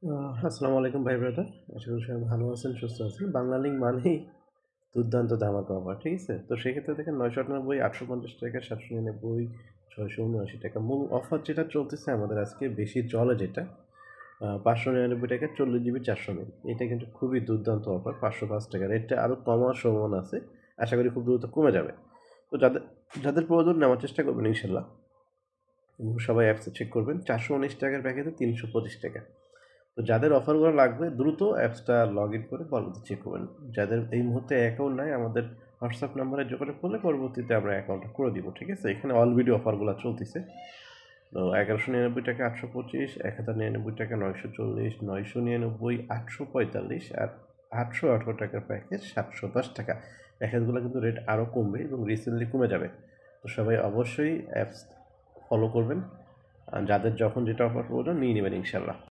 আসসালামু আলাইকুম ভাই ব্রাদার। আশা করি সবাই ভালো আছেন, সুস্থ আছেন। বাংলালিংক মানেই দুর্দান্ত ধামাকা অফার, ঠিক আছে? তো সেক্ষেত্রে দেখেন 998, 850 টাকা, 799, 679 টাকা। মূল অফার যেটা চলতেছে আমাদের আজকে বেশি চলে যেটা 599 টাকা 40 জিবি 400 মিল। এটা কিন্তু খুবই দুর্দান্ত অফার। 505 টাকা রেটটা আরও কমার সম্ভাবনা আছে। আশা করি খুব দ্রুত কমে যাবে। তো যাদের যাদের প্রয়োজন নেওয়ার চেষ্টা করবেন ইনশাল্লাহ। এবং সবাই অ্যাপসে চেক করবেন। 419 টাকার প্যাকেজে 325 টাকা। তো যাদের অফারগুলো লাগবে দ্রুত অ্যাপসটা লগ ইন করে পরবর্তী চেক করবেন। যাদের এই মুহূর্তে অ্যাকাউন্ট নাই আমাদের হোয়াটসঅ্যাপ নাম্বারে যোগাযোগ করলে পরবর্তীতে আমরা অ্যাকাউন্টটা করে দিব, ঠিক আছে? এখানে অলরেডি অফারগুলো চলতেছে। তো 1199 টাকা 825, 1099 টাকা 940, 999, 845 আর 818 টাকার প্যাকেজ 710 টাকা। প্যাকেজগুলো কিন্তু রেট আরও কমবে এবং রিসেন্টলি কমে যাবে। তো সবাই অবশ্যই অ্যাপস ফলো করবেন। আর যাদের যখন যেটা অফার প্রয়োজন নিয়ে নেবেন ইনশাল্লাহ।